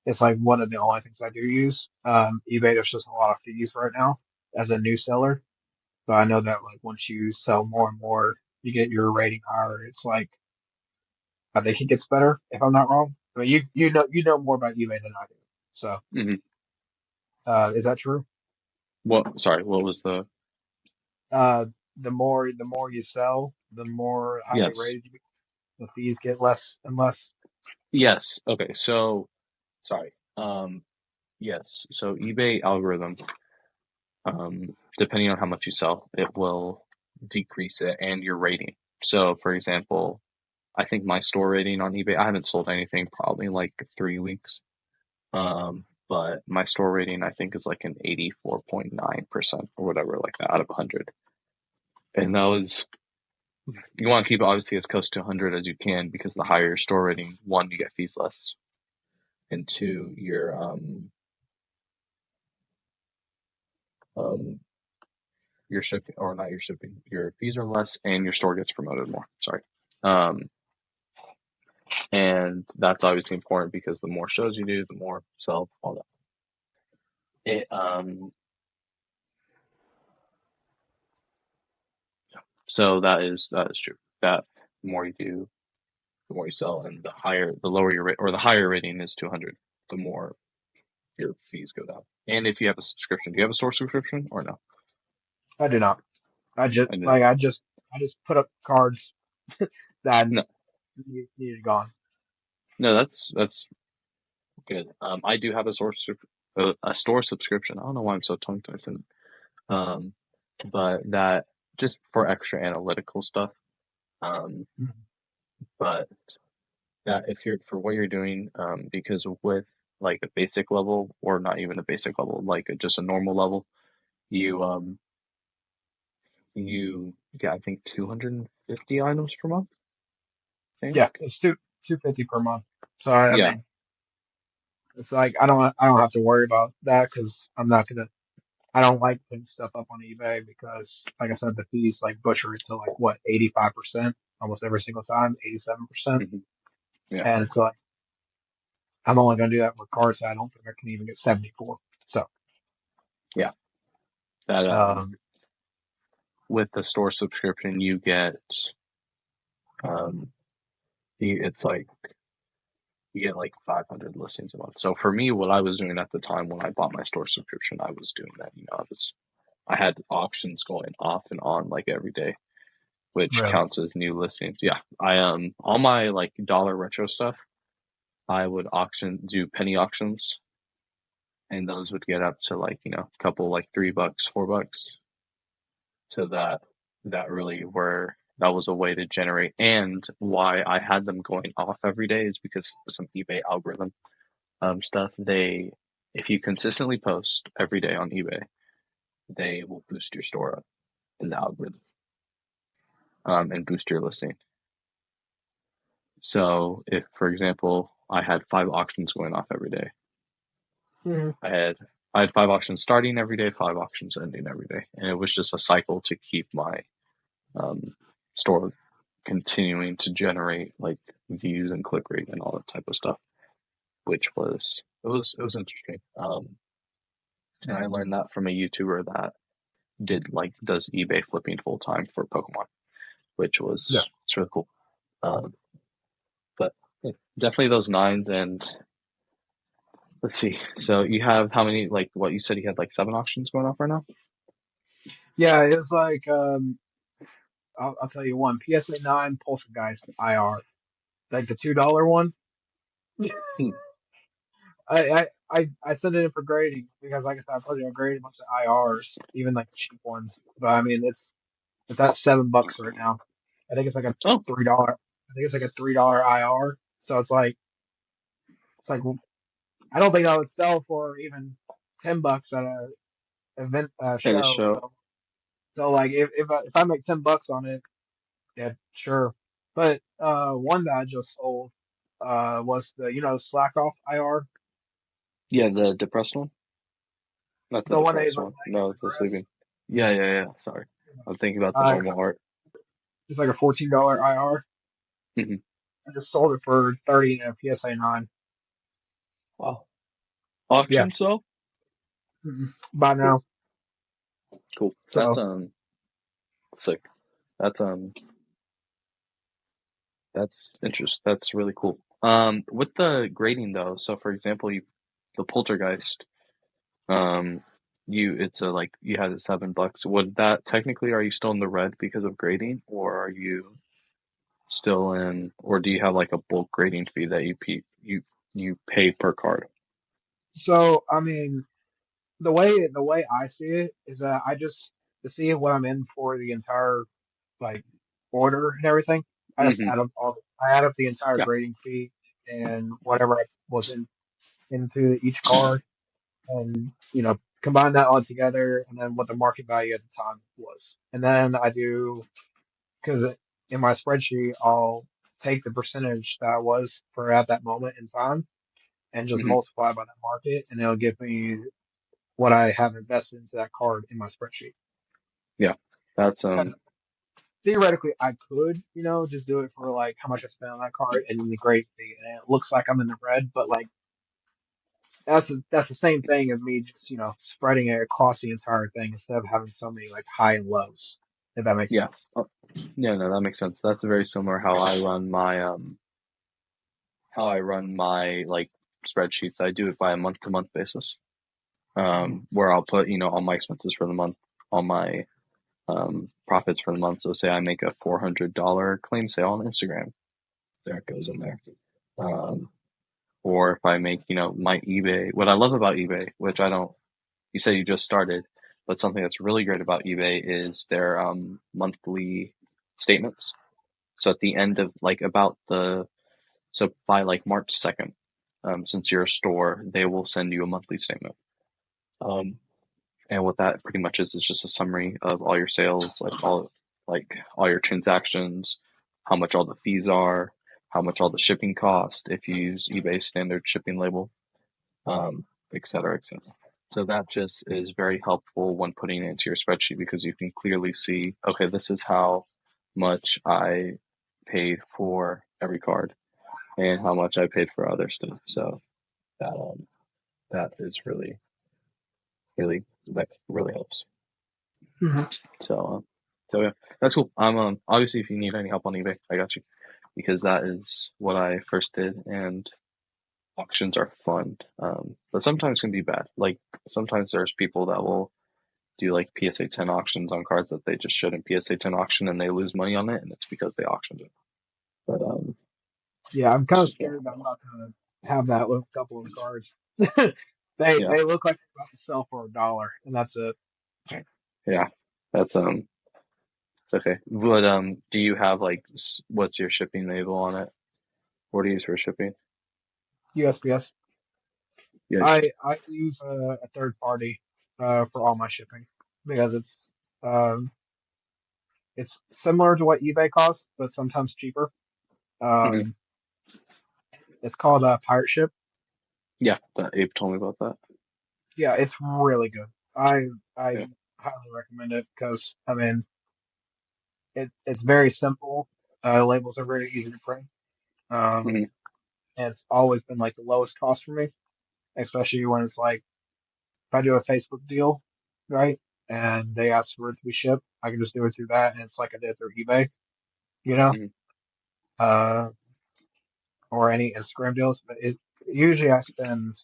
it's like one of the only things I do use. eBay, there's just a lot of fees right now as a new seller, but I know that like once you sell more and more, you get your rating higher. It's like I think it gets better if I'm not wrong. I mean, you know more about eBay than I do. So Hmm. is that true? What? Sorry, what was the? Uh, the more you sell, the more highly Yes, rated you, the fees get less and less. yes. Okay, so sorry. Yes. So eBay algorithm, depending on how much you sell, it will decrease it and your rating. So, for example, I think my store rating on eBay, I haven't sold anything probably in like 3 weeks. But my store rating, I think, is like an 84.9% or whatever, like that out of 100. And that was, you want to keep it obviously as close to 100 as you can because the higher your store rating, one, you get fees less, and two, um, your shipping, or not your shipping, your fees are less, and your store gets promoted more. Sorry. Um, and that's obviously important because the more shows you do, the more sell, all that. So that is true. That the more you do, the more you sell, and the lower your rate, or the higher your rating is 200, the more your fees go down. And if you have a subscription, do you have a store subscription or no? I do not. I just I do. like I just put up cards that No, needed gone. no, that's good. I do have a store subscription. I don't know why I'm so tongue tied. Um, but that just for extra analytical stuff. Um, but that if you're for what you're doing, because with like a basic level, or not even a basic level, like just a normal level, you you get, I think, 250 items per month. I think. Yeah, it's 250 per month. So I Yeah. mean, it's like I don't have to worry about that because I'm not gonna. I don't like putting stuff up on eBay because, like I said, the fees like butcher it to like what 85% almost every single time, 87%, Hmm. Yeah. and it's like I'm only gonna do that with cards that I don't think I can even get 74. So Yeah. That um, with the store subscription, you get um, it's like you get like 500 listings a month. So for me, what I was doing at the time when I bought my store subscription, I was doing that. I had auctions going off and on like every day, which really, counts as new listings. Yeah, I all my like dollar retro stuff, I would do penny auctions, and those would get up to like a couple like $3, $4. So that was a way to generate, and why I had them going off every day is because of some eBay algorithm stuff. If you consistently post every day on eBay, they will boost your store up in the algorithm, and boost your listing. So if, for example, I had 5 auctions going off every day, hmm I had I had 5 auctions starting every day, 5 auctions ending every day, and it was just a cycle to keep my um, store continuing to generate like views and click rate and all that type of stuff, which was interesting. And I learned that from a YouTuber that does eBay flipping full time for Pokemon, which yeah. was it's really cool. Um, but yeah, definitely those nines. And let's see. So you have how many? Like what you said, you had like 7 auctions going off right now. Yeah, it's like I'll tell you one PSA 9 Poltergeist IR, like the $2 one. Hmm. I sent it in for grading because, like I said, I told you I graded a bunch of IRs, even like cheap ones. But I mean, it's at $7 right now. I think it's like a Oh, $3. I think it's like a $3 IR. So it's like I don't think I would sell for even $10 at a event at a show. show. So like if I make $10 on it, yeah, sure. But one that I just sold was the Slack Off IR, Yeah, the depressed one. Not the the one that is depressed like one. laying in No, the the grass. sleeping. Yeah, yeah, yeah. Sorry, I'm thinking about the Uh, normal art. it's like a $14 IR. Hmm. I just sold it for 30 in a PSA 9. Wow. Yeah, Auction sale. by Cool. now. Cool. That's So sick. That's that's interesting. That's really cool. With the grading though, so for example, the poltergeist, um, it's a like you had it $7. Would that technically, are you still in the red because of grading, or are you still in, or do you have like a bulk grading fee that you pay per card? I mean, the way I see it is that I just to see what I'm in for the entire like order and everything. I just Hmm. I add up the entire Yeah. grading fee and whatever I was into each card, and combine that all together, and then what the market value at the time was, and then I do because in my spreadsheet I'll take the percentage that I was for at that moment in time and just Hmm. multiply by the market, and it'll give me what I have invested into that card in my spreadsheet. Yeah, that's Because theoretically, I could, just do it for like how much I spent on that card and then the grade fee, and it looks like I'm in the red. But like that's the same thing of me just spreading it across the entire thing instead of having so many like high and lows. If that makes yeah. sense. Yeah, no, that makes sense. That's very similar how I run my like spreadsheets. I do it by a month to month basis. Mhm. Where I'll put, all my expenses for the month, all my profits for the month. So say I make a $400 claim sale on Instagram, there it goes in there. Um, or if I make, my eBay, what I love about eBay, which I don't, you say you just started, but something that's really great about eBay is their monthly statements. So at the end of like so by like March 2nd, since you're a store, they will send you a monthly statement. Um, and what that pretty much is just a summary of all your sales, like all your transactions, how much all the fees are, how much all the shipping cost if you use eBay standard shipping label, et cetera, et cetera. So that just is very helpful when putting it into your spreadsheet because you can clearly see, okay, this is how much I paid for every card and how much I paid for other stuff. So that that is that really helps. Mhm. So so yeah, that's cool. I'm obviously if you need any help on eBay, I got you because that is what I first did, and auctions are fun, but sometimes can be bad. Like sometimes there's people that will do like PSA 10 auctions on cards that they just shouldn't PSA 10 auction, and they lose money on it, and it's because they auctioned it. But Yeah, I'm kind of yeah, scared that I'm not gonna have that with a couple of the cards. yeah, They look like they're about to sell for $1, and that's it. yeah. That's it's okay. But do you have like what's your shipping label on it? What do you use for shipping? USPS. Yeah. I use a third party for all my shipping because um, it's similar to what eBay costs, but sometimes cheaper. Mhm. Um, it's called Pirate Ship. Yeah, Abe told me about that. Yeah, it's really good. I Yeah. highly recommend it because I mean it's very simple. Labels are very easy to print. Um, Hmm. and it's always been like the lowest cost for me, especially when it's like if I do a Facebook deal, right, and they ask for it to be shipped, I can just do it through that, and it's like I did it through eBay, you know, Hmm. uh, or any Instagram deals. But usually I spend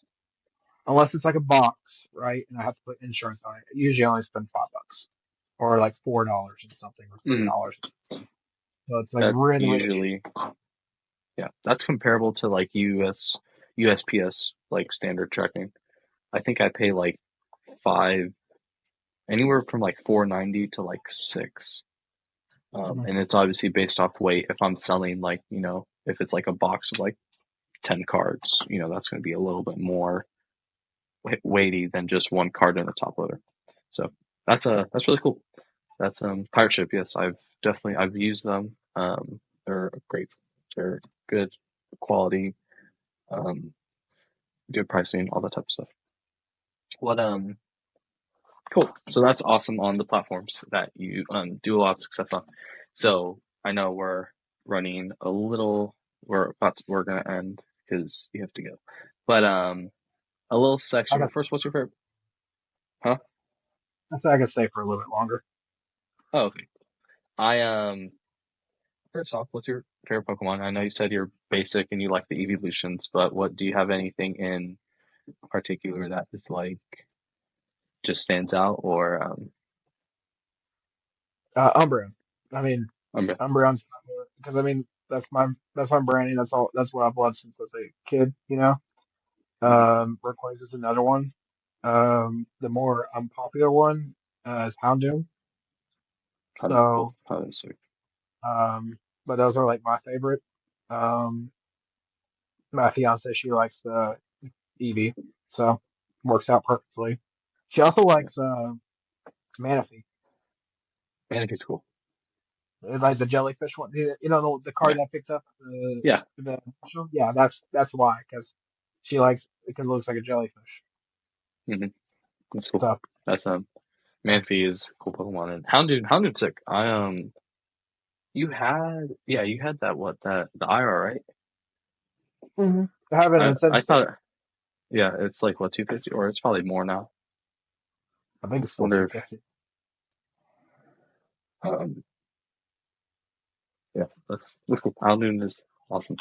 unless it's like a box, right, and I have to put insurance on it. I usually only spend $5 or like $4 and something or three Hmm. dollars. So it's like That's really really cheap. usually yeah. That's comparable to like USPS like standard tracking. I think I pay like five anywhere from like 4.90 to like six. Mhm. And it's obviously based off weight. If I'm selling like if it's like a box of like 10 cards, that's going to be a little bit more weighty than just one card in a top loader. So that's really cool. That's Pirate Ship. Yes, I've used them. They're great. They're good quality, um, good pricing, all that type of stuff. What cool. So that's awesome on the platforms that you do a lot of success on. So I know we're running a little. We're gonna end because you have to go. But a little I section. Well, got first, what's your favorite? Huh? I can stay for a little bit longer. Oh, okay. I first off, what's your favorite Pokemon? I know you said you're basic and you like the evolutions, but what do you have anything in particular that is like just stands out or Umbreon. I mean, okay. Umbreon's because I mean that's my branding. That's all. That's what I've loved since I was a kid. Mhm. Rayquaza is another one. The more unpopular one is Houndoom. Cool. So, Sick. but those are like my favorite. Um, my fiance she likes the Eevee, so works out perfectly. She also Yeah. likes Manaphy, Manaphy's cool. like the jellyfish one. The card Yeah. that I picked up Yeah. the yeah, that's why because she likes because it looks like a jellyfish. Hmm. That's cool. So That's Manphy is a cool Pokemon, and Houndoom's sick. You had that the IR, right? Mm-hmm. I have it in I Sense. thought, yeah, it's like what 250, or it's probably more now. I think it's still Wonder if 250. um, yeah, that's cool. Houndoom is awesome.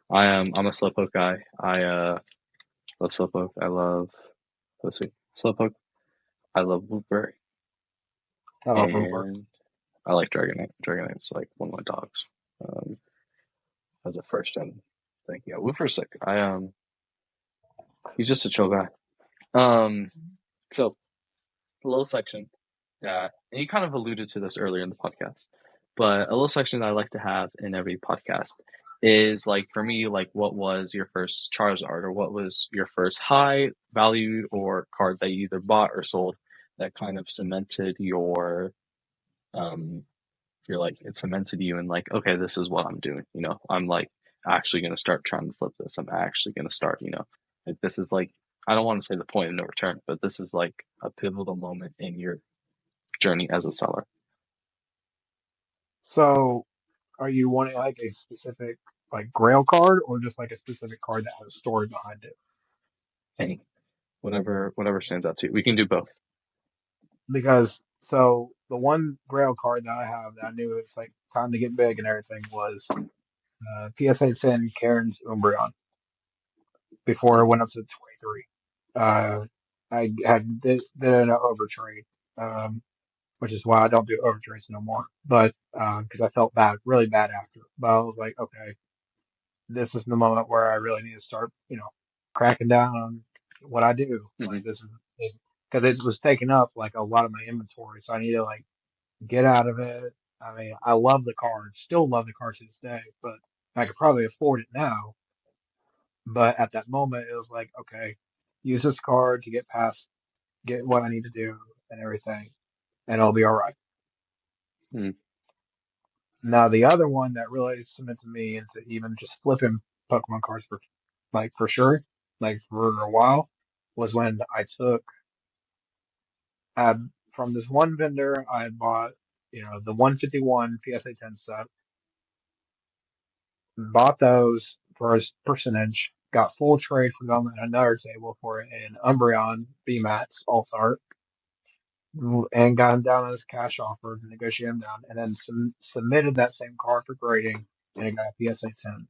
I'm a Slowpoke guy. I love Slowpoke. I love let's see, Slowpoke. I love Blueberry, I love Uber. and I like Dragonite. Dragonite's like one of my dogs. Um, as a first gen thing, yeah, Wooper's sick. He's just a chill guy. So a little section that, and you kind of alluded to this earlier in the podcast, but a little section that I like to have in every podcast is like for me, like what was your first Charizard, or what was your first high valued or card that you either bought or sold that kind of cemented um it cemented you in like, okay, this is what I'm doing. I'm like actually gonna start trying to flip this. I'm actually gonna start, like this is like, I don't want to say the point of no return, but this is like a pivotal moment in your journey as a seller. So, are you wanting like a specific like Grail card, or just like a specific card that has a story behind it? Any, whatever stands out to you. We can do both. Because so the one Grail card that I have that I knew it's like time to get big and everything was PSA 10 Karen's Umbreon before I went up to the 23. I did an overtrade, which is why I don't do overtrades no more. But because I felt bad, really bad after. But I was like, okay, this is the moment where I really need to start, cracking down on what I do. Mm-hmm. Like this is because it was taking up like a lot of my inventory, so I need to like get out of it. I mean, I love the card, still love the card to this day, but I could probably afford it now. But at that moment, it was like, okay, use this card to get what I need to do and everything, and I'll be all right. Mm-hmm. Now, the other one that really cemented me into even just flipping Pokemon cards for sure, like for a while, was when I took from this one vendor. I had bought, the 151 PSA 10 set, bought those for a percentage, got full trade for them at another table for an Umbreon BMAX Alt Art, and got him down as a cash offer to negotiate him down, and then submitted that same card for grading, and it got a PSA 10.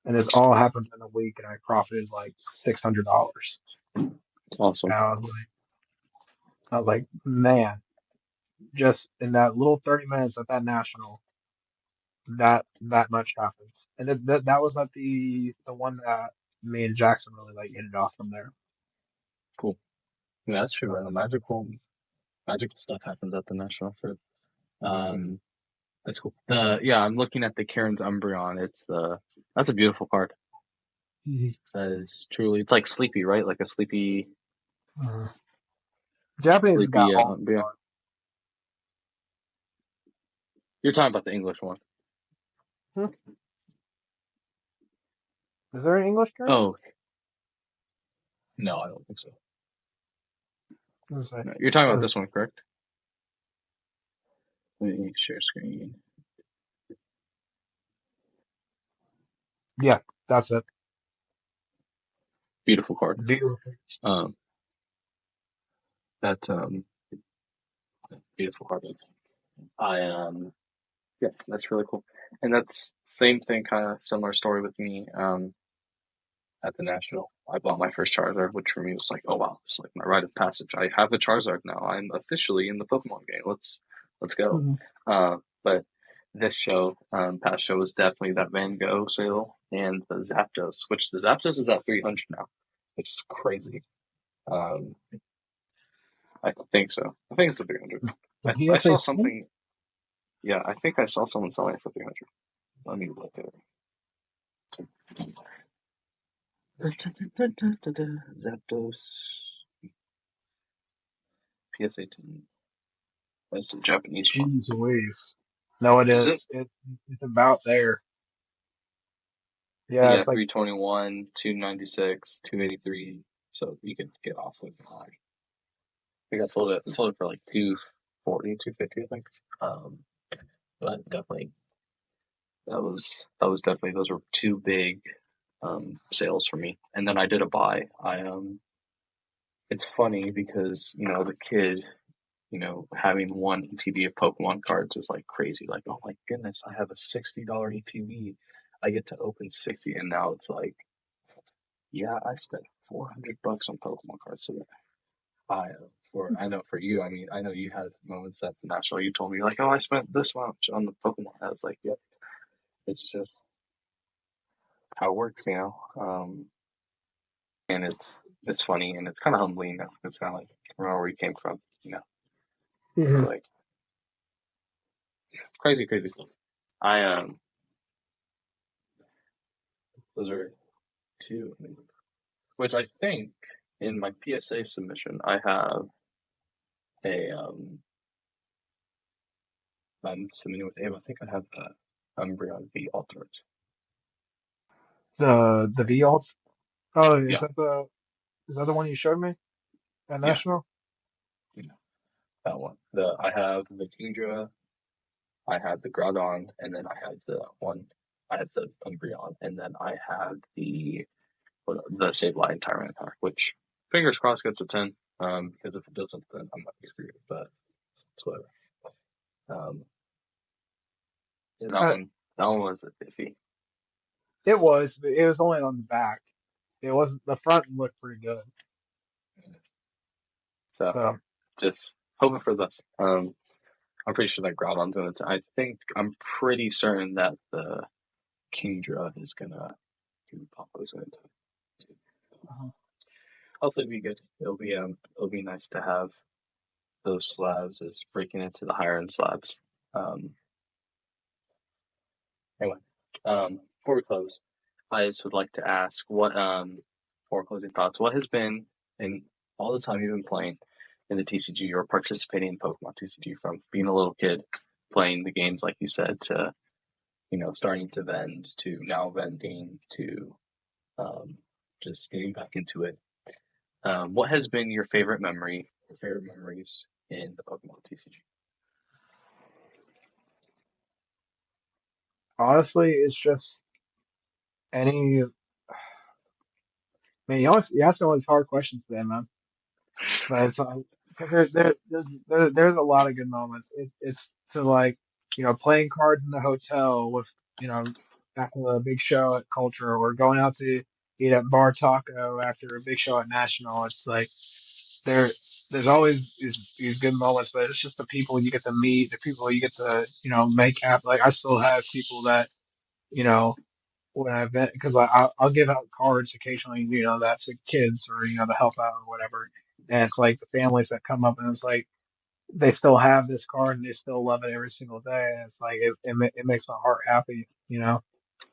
And this all happened in a week, and I profited like $600. Awesome. And I was like, man, just in that little 30 minutes at that national, that much happens. And that was not the one that me and Jackson really like ended off from there. Cool. Yeah, that's true. So, And the magical stuff happens at the national for. Um, that's cool. I'm looking at the Karen's Umbreon. That's a beautiful card. That is truly. It's like sleepy, right? Like a uh, Japanese has got sleepy all the beer. cards. You're talking about the English one. Hmm. Is there an English curse? Oh no, I don't think so. Let's see. No, you're talking about Uh, this one, correct? Let me share screen. yeah, that's it. Beautiful card. Beautiful. Um, that beautiful card. I Yeah, that's really cool. And that's same thing, kind of similar story with me. At the National, I bought my first Charizard, which for me was like, oh wow, it's like my rite of passage. I have a Charizard now. I'm officially in the Pokemon game. Let's go. Mm-hmm. But this past show was definitely that Van Gogh sale and the Zapdos, which the Zapdos is at 300 now, which is crazy. Um, I think so. I think it's a 300. The I PSA saw 10? something. Yeah, I think I saw someone selling it for 300. Let me look at it. Zapdos PSA 10. That's the Japanese one. Jeez Louise. No, it Is it? is. It's about there. Yeah, Yeah, it's like 321, 296, 283. So you could get off with high. think I sold it for like 240, 250, I think. Um, but definitely that was definitely those were two big sales for me. And then I did a buy. It's funny because the kid having one ETB of Pokemon cards is like crazy. Like, oh my goodness, I have a $60 ETB. I get to open 60, and now it's like, yeah, I spent $400 on Pokemon cards today. I know for you, I mean, I know you had moments at the National. You told me like, oh, I spent this much on the Pokemon. I was like, yep, it's just how it works. And it's funny and it's kind of humbling. It's kind of like remember where you came from. Hmm. Like crazy, crazy stuff. I those are two, which I think in my PSA submission I have a I'm submitting with Ava. I think I have the Umbreon V Ultimate. The V alts. Oh, Yeah, is that the one you showed me at yeah, National? yeah, that one. I have the Kingdra, I had the Groudon, and then I had the Umbreon, and then I have the Sableye and Tyranitar, which fingers crossed gets a 10. Because if it doesn't, then I might be screwed. But it's whatever. Um, yeah, Uh, that one was iffy. it was, but it was only on the back. It wasn't the front looked pretty good. So So just hoping for this. I'm pretty sure that Groudon's going to. I'm pretty certain that the Kingdra is gonna pop those into. uh Hopefully, it'll be good. It'll be nice to have those slabs as breaking into the higher end slabs. Um, anyway, before we close, I just would like to ask for closing thoughts, what has been in all the time you've been playing in the TCG or participating in Pokemon TCG from being a little kid playing the games like you said to starting to vend to now vending to um, just getting back into it. What has been your favorite memory, your favorite memories in the Pokemon TCG? honestly, it's just any. Man, you ask me all these hard questions today, man. But it's because there's a lot of good moments. It's to like playing cards in the hotel with after a big show at Culture or going out to eat at Bar Taco after a big show at National. It's like there there's always these good moments, but it's just the people you get to meet, the people you get to make happen. Like I still have people that you know when I vet because I'll give out cards occasionally, that to kids or to help out or whatever. And it's like the families that come up and it's like they still have this card and they still love it every single day. And it's like it makes my heart happy.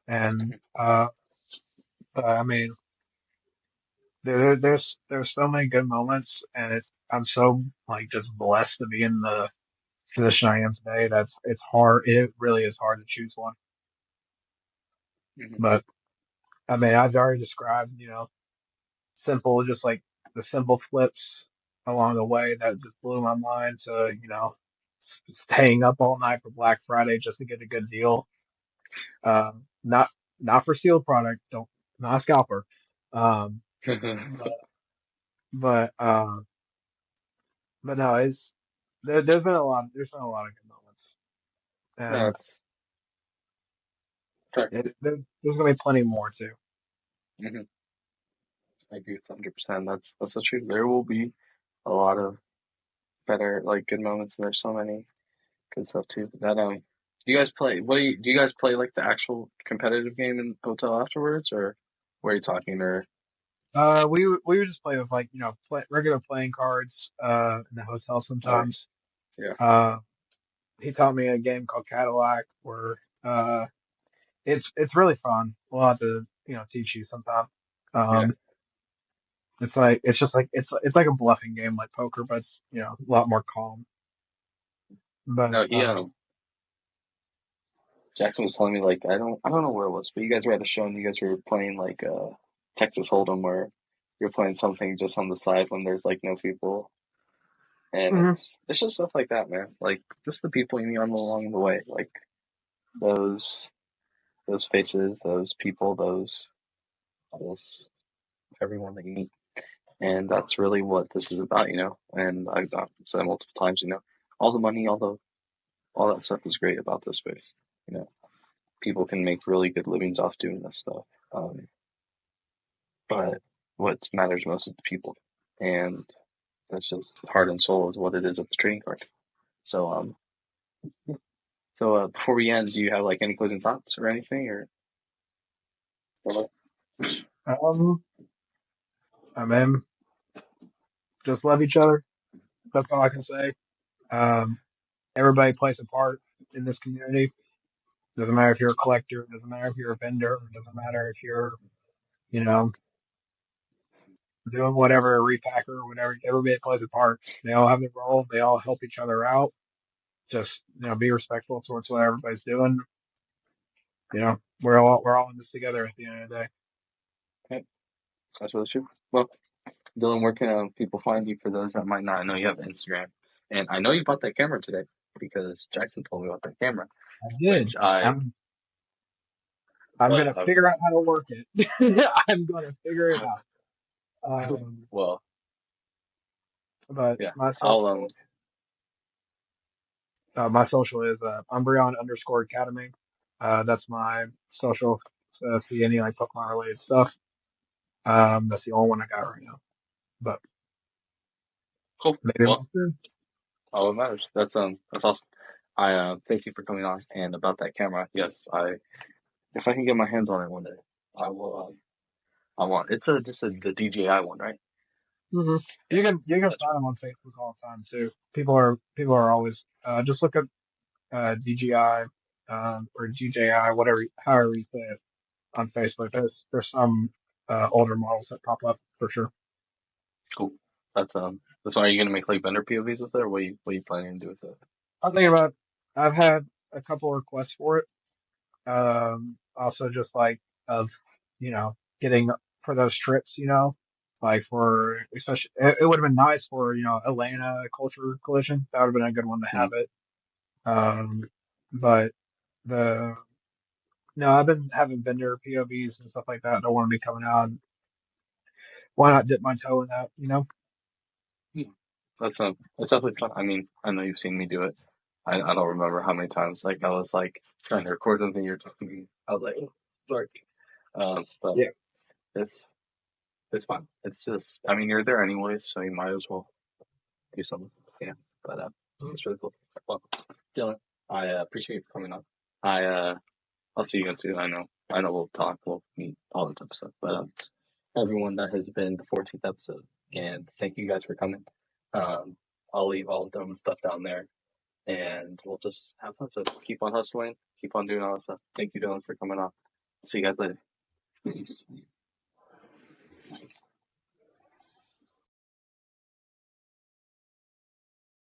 And I mean, there's so many good moments, and I'm so like just blessed to be in the position I am today. It's hard. It really is hard to choose one, Mm-hmm. but I mean, I've already described, simple, just like the simple flips along the way that just blew my mind to, staying up all night for Black Friday just to get a good deal. Not not for sealed product, don't not a scalper. Um, but but uh, but no, there's been a lot of good moments, No, and it's fair. there's gonna be plenty more too. Mm-hmm. I agree with 100%. That's so true. There will be a lot of better, like good moments, and there's so many good stuff too. Do you guys play? Do you guys play like the actual competitive game in hotel afterwards, or were you talking? Or We would just play with like regular playing cards in the hotel oh sometimes. yeah, Uh, he taught me a game called Cadillac where it's really fun. We'll have to teach you sometime. yeah, Um, it's just like it's like a bluffing game like poker, but it's a lot more calm. But no, Jackson was telling me like I don't know where it was, but you guys were at a show and you guys were playing like Texas Hold'em where you're playing something just on the side when there's like no people. And Hmm. it's just stuff like that, man. Like just the people you meet along the way, like those those faces, those people, those everyone that you meet. And that's really what this is about, you know. And I've said multiple times, you know, all the money, all that stuff is great about this space. You know, people can make really good livings off doing this stuff. But what matters most is the people, and that's just heart and soul is what it is at the trading card. So before we end, do you have like any closing thoughts or anything or? Um, I mean, just love each other. That's all I can say. Um, Everybody plays a part in this community. Doesn't matter if you're a collector. Doesn't matter if you're a vendor. Doesn't matter if you're, you know, doing whatever, a repacker, whatever. Everybody plays a part. They all have their role. They all help each other out. Just be respectful towards what everybody's doing. We're all in this together at the end of the day. Okay, that's really true. Well, Dylan, where can people find you for those that might not? I know you have Instagram, and I know you bought that camera today because Jackson told me about that camera, I did. which I I'm but gonna figure out how to work it. I'm gonna figure it out. well, But yeah, my I'll social, my social is Umbreon_Academy. That's my social. So see any like Pokemon related stuff. That's the only one I got right now. But cool. maybe Well, more soon. all that matters. That's awesome. I thank you for coming on. And about that camera, yes, I if I can get my hands on it one day, I will. I want it's the DJI one, right? Hmm. Yeah, You can that's find them on Facebook all the time too. People are always just look up DJI or DJI, whatever, however you say it on Facebook. There's some older models that pop up for sure. cool. That's why are you gonna make like vendor POVs with it, or what are you planning to do with it? I'm thinking about. I've had a couple requests for it. Also, just like of getting for those trips. Like for especially, it would have been nice for Atlanta Culture Collision. That would have been a good one to Mm-hmm. have it. Um, but the no, I've been having vendor POVs and stuff like that. I don't want to be coming out. Why not dip my toe in that? That's definitely fun. I mean, I know you've seen me do it. I don't remember how many times like I was like trying to record something you're talking to me. I was like, oh, sorry. But Yeah. it's it's fun. It's just I mean you're there anyway, so you might as well do something. Yeah. But it's really cool. Well, Dylan, I appreciate you for coming on. I I'll see you again soon. I know we'll talk. We'll meet all the type of stuff. But everyone, that has been the 14th episode, and thank you guys for coming. Um, I'll leave all the dumb stuff down there, and we'll just have fun. So keep on hustling, keep on doing all that stuff. Thank you, Dylan, for coming on. See you guys later. Peace.